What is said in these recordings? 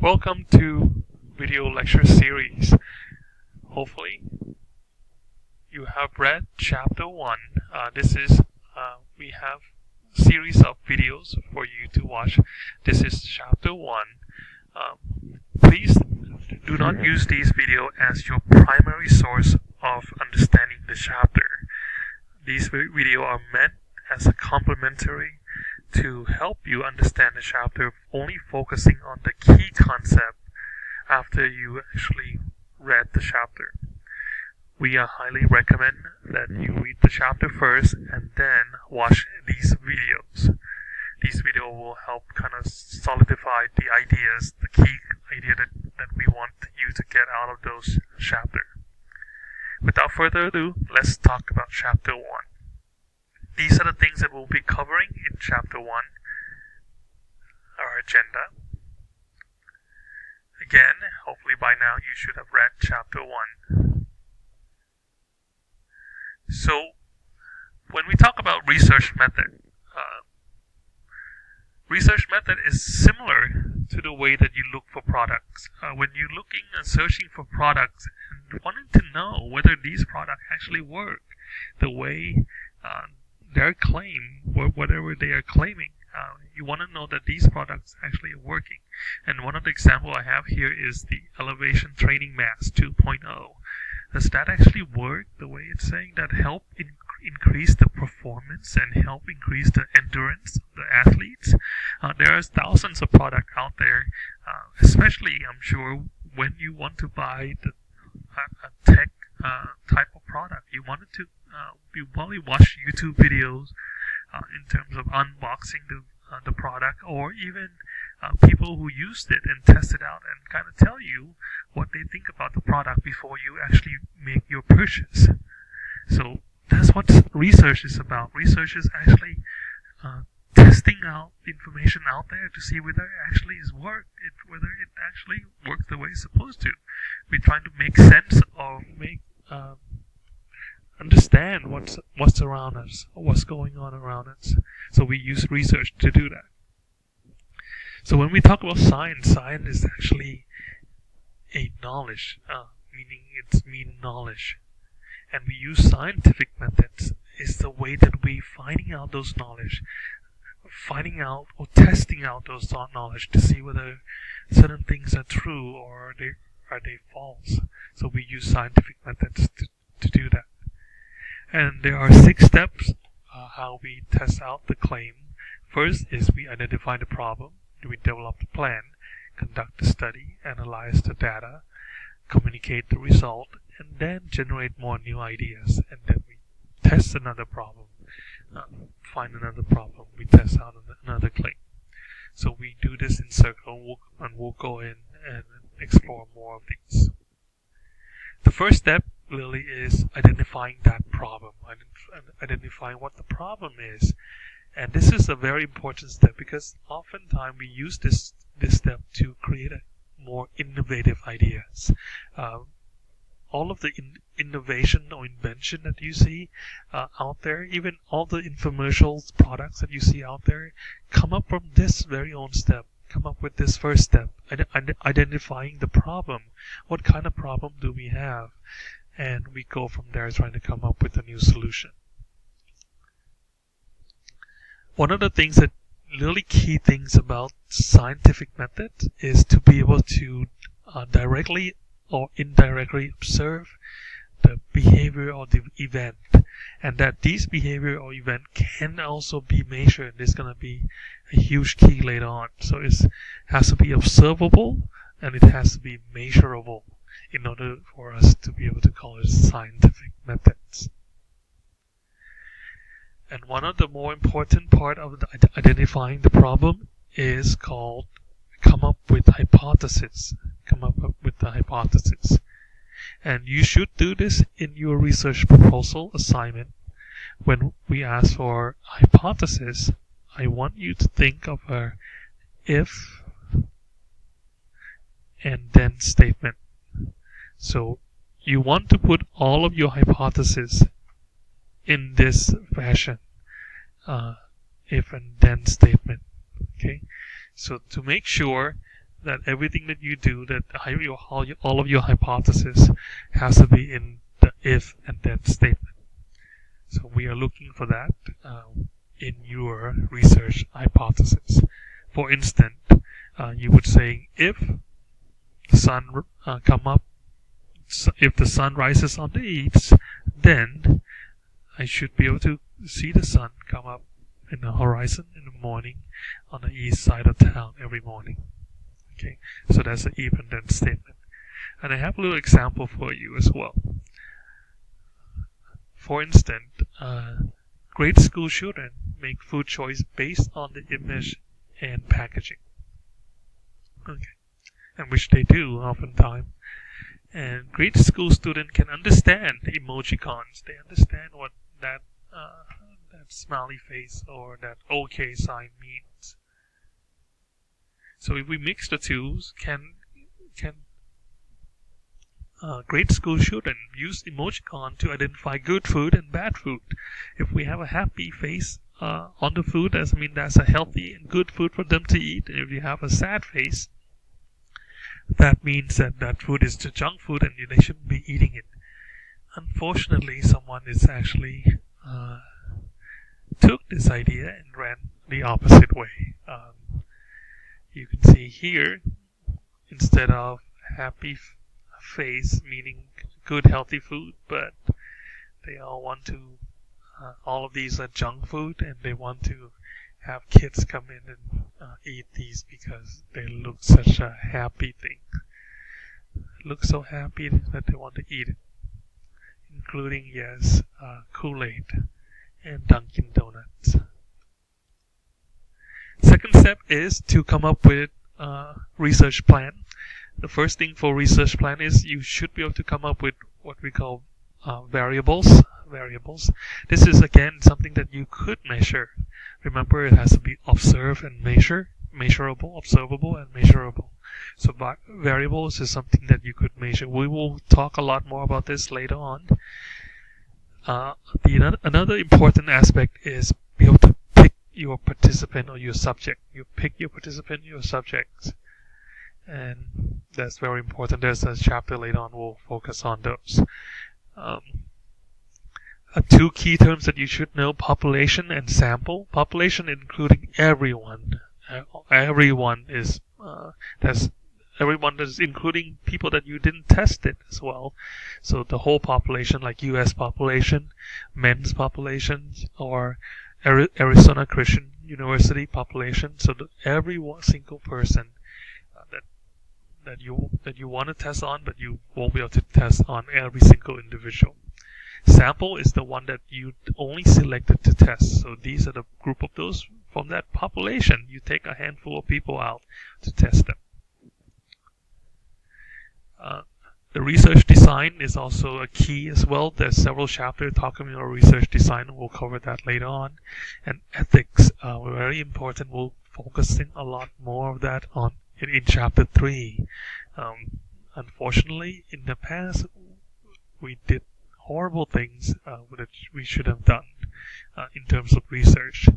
Welcome to video lecture series. Hopefully you have read chapter 1. We have series of videos for you to watch. This is chapter 1. Please do not use these videos as your primary source of understanding the chapter. These videos are meant as a complementary to help you understand the chapter, only focusing on the key concept after you actually read the chapter. We highly recommend that you read the chapter first and then watch these videos. These videos will help kind of solidify the ideas, the key idea that we want you to get out of those chapters. Without further ado, let's talk about chapter 1. These are the things that we'll be covering in chapter 1, our agenda. Again, hopefully by now you should have read chapter 1. So, when we talk about research method is similar to the way that you look for products. When you're looking and searching for products and wanting to know whether these products actually work the way their claim, whatever they are claiming, you want to know that these products actually are working. And one of the examples I have here is the Elevation Training Mass 2.0. Does that actually work the way it's saying? That help increase the performance and help increase the endurance of the athletes? There are thousands of products out there, especially I'm sure when you want to buy a tech type of product. You probably watch YouTube videos in terms of unboxing the product, or even people who used it and test it out and kind of tell you what they think about the product before you actually make your purchase. So that's what research is about. Research is actually testing out information out there to see whether it actually whether it actually works the way it's supposed to. We're trying to make sense or understand what's around us, or what's going on around us. So we use research to do that. So when we talk about science is actually a knowledge, mean knowledge. And we use scientific methods. It's the way that we finding out those knowledge, finding out or testing out those knowledge to see whether certain things are true or are they false. So we use scientific methods to do that. And there are 6 steps how we test out the claim. First is we identify the problem, we develop the plan, conduct the study, analyze the data, communicate the result, and then generate more new ideas. And then we test another problem, find another problem, we test out another claim. So we do this in circle, and we'll go in and explore more of these. The first step really is identifying that problem, identifying what the problem is. And this is a very important step because oftentimes we use this step to create more innovative ideas. All of the innovation or invention that you see out there, even all the infomercials products that you see out there, come up from this very own step. Come up with this first step, identifying the problem. What kind of problem do we have? And we go from there trying to come up with a new solution. One of the things that really key things about scientific method is to be able to directly or indirectly observe the behavior of the event, and that these behavior or event can also be measured. There's going to be a huge key later on. So it has to be observable and it has to be measurable in order for us to be able to call it scientific methods. And one of the more important part of identifying the problem is called come up with hypothesis. Come up with the hypothesis. And you should do this in your research proposal assignment. When we ask for hypothesis, I want you to think of a if and then statement. So you want to put all of your hypotheses in this fashion, if and then statement. Okay, so to make sure that everything that you do, that all of your hypothesis has to be in the if and then statement. So we are looking for that in your research hypothesis. For instance, you would say if the sun if the sun rises on the east, then I should be able to see the sun come up in the horizon in the morning on the east side of town every morning. Okay, so that's an if and then statement. And I have a little example for you as well. For instance, grade school children make food choice based on the image and packaging. Okay, and which they do oftentimes. And grade school student can understand emojicons. They understand what that smiley face or that OK sign means. So if we mix the two, can grade school children use emojicon to identify good food and bad food? If we have a happy face on the food, that's a healthy and good food for them to eat. And if you have a sad face, that means that food is the junk food and they shouldn't be eating it. Unfortunately, someone is actually took this idea and ran the opposite way. You can see here, instead of happy face, meaning good healthy food, but they all want to, all of these are junk food, and they want to have kids come in and eat these because they look such a happy thing. Look so happy that they want to eat it, including, yes, Kool-Aid and Dunkin' Donuts. Second step is to come up with a research plan. The first thing for research plan is you should be able to come up with what we call variables. This is again something that you could measure. Remember, it has to be observed and measurable, observable and measurable. So variables is something that you could measure. We will talk a lot more about this later on. Another important aspect is be able to pick your participant or your subject. You pick your participant, your subject, and that's very important. There's a chapter later on we'll focus on those. Two key terms that you should know: population and sample. Population including everyone. Everyone is everyone that is including people that you didn't test it as well. So the whole population, like U.S. population, men's population, or Arizona Christian University population. So every single person that you want to test on, but you won't be able to test on every single individual. Sample is the one that you only selected to test. So these are the group of those from that population. You take a handful of people out to test them. The research design is also a key as well. There's several chapters talking about research design, and we'll cover that later on. And ethics were very important. We'll focus a lot more of that on in chapter 3. Unfortunately, in the past, we did horrible things that we should have done in terms of research.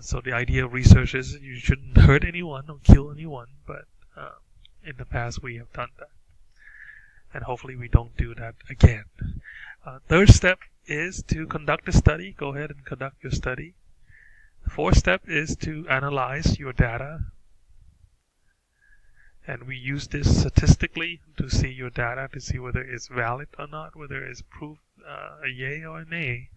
So the idea of research is you shouldn't hurt anyone or kill anyone, but in the past we have done that. And hopefully we don't do that again. Third step is to conduct a study. Go ahead and conduct your study. The fourth step is to analyze your data. And we use this statistically to see your data, to see whether it's valid or not, whether it's proof a yay or a nay.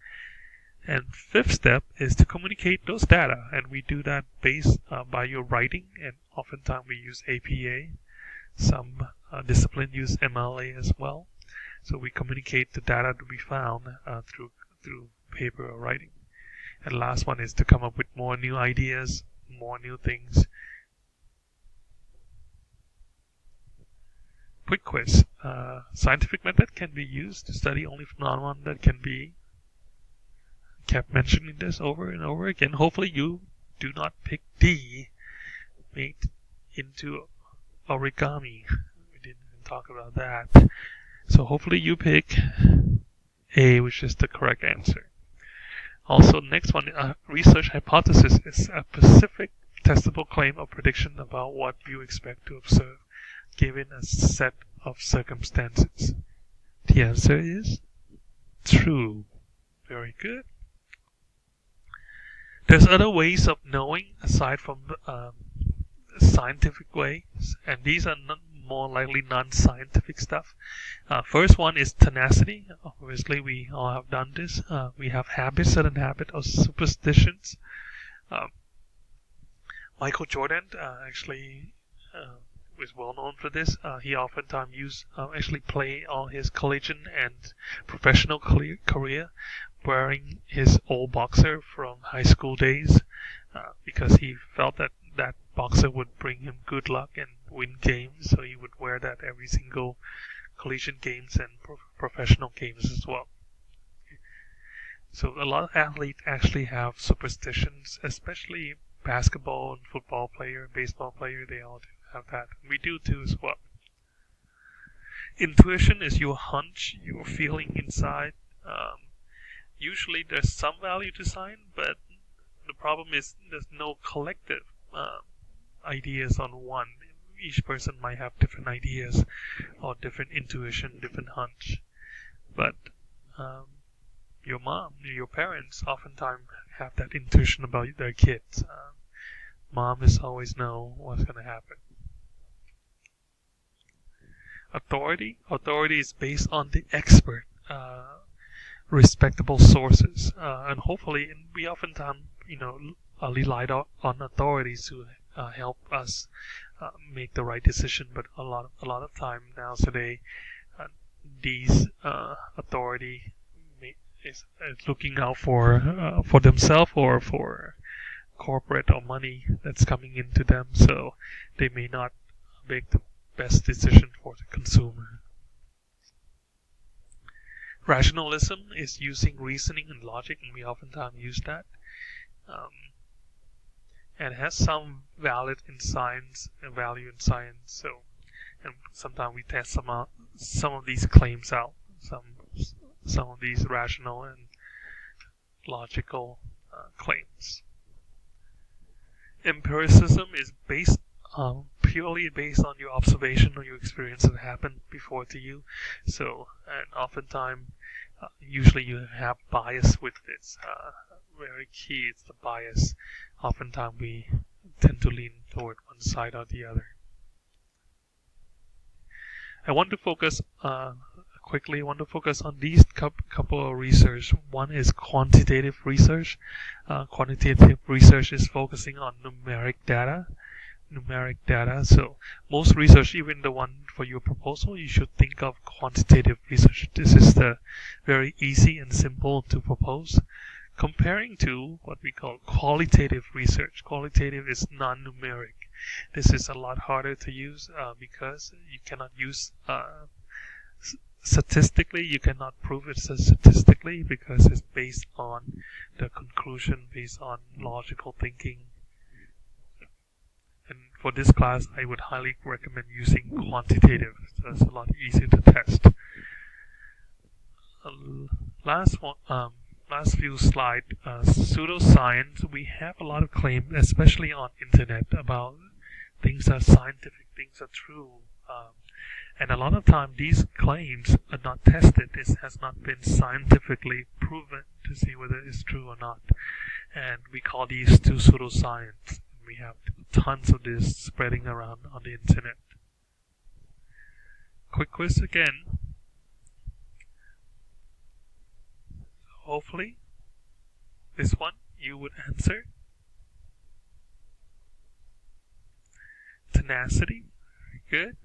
And fifth step is to communicate those data. And we do that based by your writing, and oftentimes we use APA. Some discipline use MLA as well. So we communicate the data that we found through paper or writing. And last one is to come up with more new ideas, more new things. Quick quiz. Scientific method can be used to study only phenomenon that can be. Kept mentioning this over and over again. Hopefully you do not pick D, made into origami. We didn't even talk about that. So hopefully you pick A, which is the correct answer. Also, next one, research hypothesis is a specific testable claim or prediction about what you expect to observe given a set of circumstances. The answer is true. Very good. There's other ways of knowing aside from scientific ways, and these are more likely non-scientific stuff. First one is tenacity. Obviously, we all have done this. We have habits, certain habits or superstitions. Michael Jordan actually was well known for this. He oftentimes actually play all his collegiate and professional career wearing his old boxer from high school days because he felt that that boxer would bring him good luck and win games, so he would wear that every single collegiate games and professional games as well. So a lot of athletes actually have superstitions, especially basketball and football player, baseball player, they all do have that. We do too as well. Intuition is your hunch, your feeling inside. Usually there's some value to sign, but the problem is there's no collective ideas on one. Each person might have different ideas or different intuition, different hunch. But your mom, your parents oftentimes have that intuition about their kids. Mom is always know what's going to happen. Authority is based on the expert, respectable sources, and hopefully, we oftentimes, rely on authorities to help us make the right decision. But a lot of time nowadays, these authority is looking out for themselves or for corporate or money that's coming into them, so they may not make the best decision for the consumer. Rationalism is using reasoning and logic, and we oftentimes use that. And has some value in science. So, and sometimes we test some of these claims out. Some of these rational and logical claims. Empiricism is purely based on your observation or your experience that happened before to you. So, and oftentimes, usually you have bias with this. Very key is the bias. Oftentimes we tend to lean toward one side or the other. I want to focus on these couple of research. One is quantitative research. Quantitative research is focusing on numeric data. So most research, even the one for your proposal, you should think of quantitative research. This is the very easy and simple to propose. Comparing to what we call qualitative research. Qualitative is non-numeric. This is a lot harder to use because you cannot use statistically, you cannot prove it statistically because it's based on the conclusion, based on logical thinking. And for this class, I would highly recommend using quantitative. So it's a lot easier to test. Last few slides, pseudoscience. We have a lot of claims, especially on internet, about things are scientific, things are true. And a lot of time these claims are not tested. This has not been scientifically proven to see whether it's true or not. And we call these two pseudoscience. We have tons of this spreading around on the internet. Quick quiz again. Hopefully, this one you would answer. Tenacity. Very good.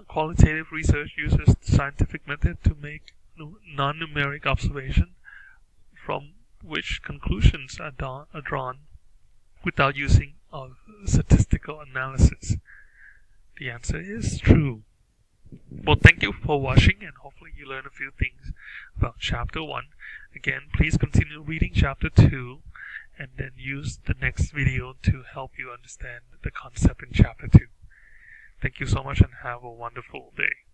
Qualitative research uses scientific method to make non-numeric observation from which conclusions are drawn without using of statistical analysis. The answer is true. Well, thank you for watching, and hopefully you learned a few things about Chapter 1. Again, please continue reading Chapter 2, and then use the next video to help you understand the concept in Chapter 2. Thank you so much and have a wonderful day.